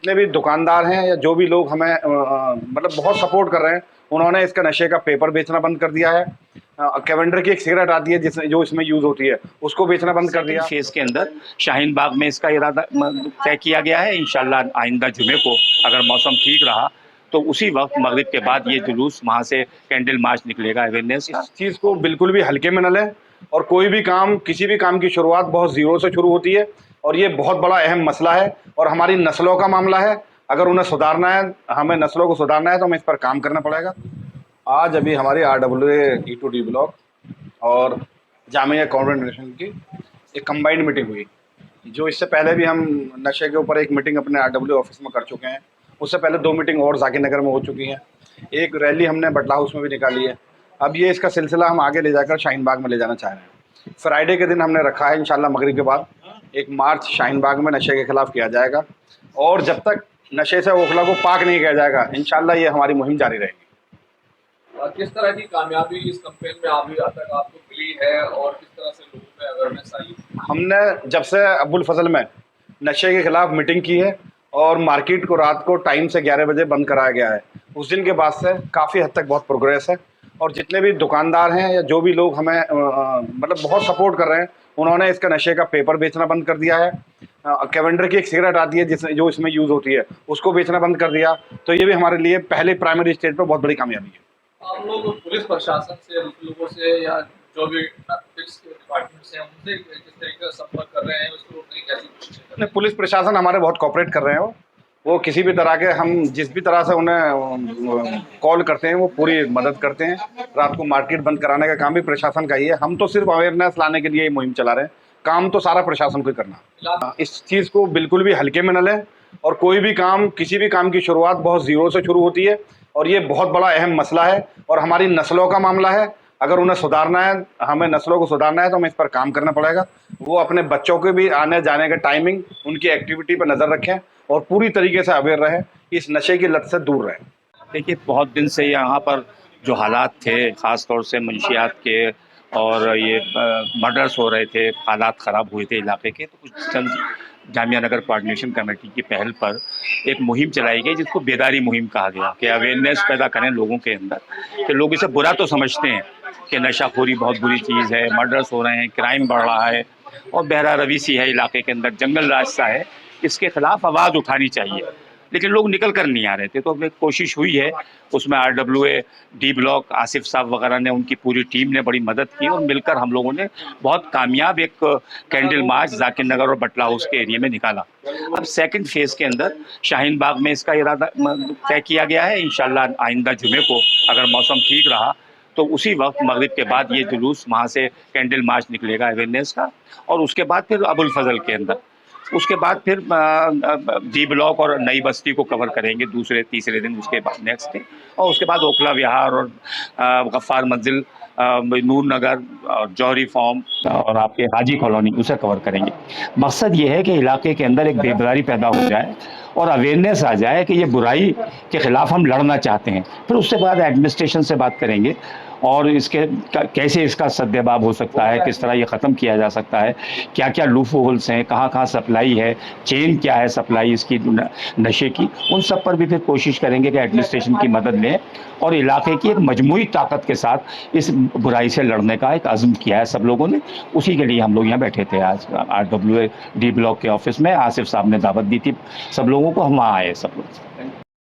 जितने भी दुकानदार हैं या जो भी लोग हमें मतलब बहुत सपोर्ट कर रहे हैं, उन्होंने इसका नशे का पेपर बेचना बंद कर दिया है। कैवेंडर की एक सिगरेट आती है जो इसमें यूज होती है, उसको बेचना बंद कर दिया। फेज के अंदर शाहीन बाग में इसका इरादा तय किया गया है। इंशाल्लाह आइंदा जुमे को अगर मौसम ठीक रहा तो उसी वक्त मगरिब के बाद ये जुलूस वहाँ से कैंडल मार्च निकलेगा अवेयरनेस का। इस चीज़ को बिल्कुल भी हल्के में न लें, और कोई भी काम, किसी भी काम की शुरुआत बहुत ज़ीरो से शुरू होती है, और ये बहुत बड़ा अहम मसला है और हमारी नस्लों का मामला है। अगर उन्हें सुधारना है, हमें नस्लों को सुधारना है, तो हमें इस पर काम करना पड़ेगा। आज अभी हमारी RWA E2D ब्लॉक और जामिया कॉन्वेंट की एक कंबाइंड मीटिंग हुई, जो इससे पहले भी हम नशे के ऊपर एक मीटिंग अपने RWA ऑफिस में कर चुके हैं। उससे पहले 2 मीटिंग और जाकिर नगर में हो चुकी हैं। एक रैली हमने बटला हाउस में भी निकाली है। अब ये इसका सिलसिला हम आगे ले जाकर शाहीन बाग में ले जाना चाह रहे हैं। फ्राइडे के दिन हमने रखा है इंशाल्लाह मगरिब के बाद एक मार्च शाहीन बाग में नशे के खिलाफ किया जाएगा, और जब तक नशे से ओखला को पाक नहीं किया जाएगा, इंशाल्लाह ये हमारी मुहिम जारी रहेगी। किस तरह की कामयाबी इस कैंपेन में अभी तक आपको मिली है और किस तरह से लोगों में अवेयरनेस आई? हमने जब से अब्बुल फजल में नशे के खिलाफ मीटिंग की है और मार्केट को रात को टाइम से 11 बजे बंद कराया गया है, उस दिन के बाद से काफ़ी हद तक बहुत प्रोग्रेस है। और जितने भी दुकानदार हैं या जो भी लोग हमें मतलब बहुत सपोर्ट कर रहे हैं, उन्होंने इसका नशे का पेपर बेचना बंद कर दिया है। कैवेंडर की एक सिगरेट आती है जो इसमें यूज़ होती है, उसको बेचना बंद कर दिया। तो ये भी हमारे लिए पहले प्राइमरी स्टेज पर बहुत बड़ी कामयाबी है। आप लोग पुलिस प्रशासन से, लोगों से या जो भी डिपार्टमेंट से उनसे किस तरीके का संपर्क कर रहे हैं, उसको रोकने की कैसी कोशिश कर रहे हैं? पुलिस प्रशासन हमारे बहुत कॉपरेट कर रहे हैं। वो किसी भी तरह के, हम जिस भी तरह से उन्हें कॉल करते हैं वो पूरी मदद करते हैं। रात को मार्केट बंद कराने का काम भी प्रशासन का ही है। हम तो सिर्फ अवेयरनेस लाने के लिए ही मुहिम चला रहे हैं, काम तो सारा प्रशासन को ही करना। इस चीज़ को बिल्कुल भी हल्के में न लें, और कोई भी काम, किसी भी काम की शुरुआत बहुत ज़ीरो से शुरू होती है, और ये बहुत बड़ा अहम मसला है और हमारी नस्लों का मामला है। अगर उन्हें सुधारना है, हमें नस्लों को सुधारना है, तो हमें इस पर काम करना पड़ेगा। वो अपने बच्चों के भी आने जाने का टाइमिंग, उनकी एक्टिविटी पर नज़र रखें और पूरी तरीके से अवेयर रहें, इस नशे की लत से दूर रहें। देखिए, बहुत दिन से यहाँ पर जो हालात थे, ख़ास तौर से मंशियात के और ये मर्डर्स हो रहे थे, हालात ख़राब हुए थे इलाके के, तो कुछ चंद जामिया नगर कोऑर्डिनेशन कमेटी की पहल पर एक मुहिम चलाई गई जिसको बेदारी मुहिम कहा गया, कि अवेयरनेस पैदा करें लोगों के अंदर कि लोग इसे बुरा तो समझते हैं कि नशाखोरी बहुत बुरी चीज़ है, मर्डर्स हो रहे हैं, क्राइम बढ़ रहा है और बहरा रवी सी है इलाके के अंदर, जंगल राज सा है, इसके खिलाफ आवाज़ उठानी चाहिए। लेकिन लोग निकल कर नहीं आ रहे थे, तो अब एक कोशिश हुई है, उसमें RWA D ब्लॉक आसिफ साहब वगैरह ने, उनकी पूरी टीम ने बड़ी मदद की और मिलकर हम लोगों ने बहुत कामयाब एक कैंडल मार्च जाकिर नगर और बटला हाउस के एरिया में निकाला। अब सेकंड फेज़ के अंदर शाहीन बाग में इसका इरादा तय किया गया है। इंशाल्लाह आइंदा जुमे को अगर मौसम ठीक रहा तो उसी वक्त मगरिब के बाद ये जुलूस वहाँ से कैंडल मार्च निकलेगा अवेयरनेस का, और उसके बाद फिर अबुल फजल के अंदर, उसके बाद फिर D ब्लॉक और नई बस्ती को कवर करेंगे दूसरे तीसरे दिन, उसके बाद नेक्स्ट डे, और उसके बाद ओखला विहार और गफ्फार मंजिल, नूर नगर और जौहरी फॉर्म और आपके हाजी कॉलोनी, उसे कवर करेंगे। मकसद ये है कि इलाके के अंदर एक बेदारी पैदा हो जाए और अवेयरनेस आ जाए कि ये बुराई के ख़िलाफ़ हम लड़ना चाहते हैं। फिर उसके बाद एडमिनिस्ट्रेशन से बात करेंगे और इसके कैसे इसका सद्देबाब हो सकता है, किस तरह ये ख़त्म किया जा सकता है, क्या क्या लूप होल्स हैं, कहाँ कहाँ सप्लाई है, चेन क्या है सप्लाई इसकी नशे की, उन सब पर भी फिर कोशिश करेंगे कि एडमिनिस्ट्रेशन की मदद लें और इलाके की एक मजमूई ताकत के साथ इस बुराई से लड़ने का एक अज़्म किया है सब लोगों ने। उसी के लिए हम लोग यहाँ बैठे थे आज RWA D ब्लॉक के ऑफिस में। आसिफ साहब ने दावत दी थी सब लोगों को, हम वहाँ आए सब लोग।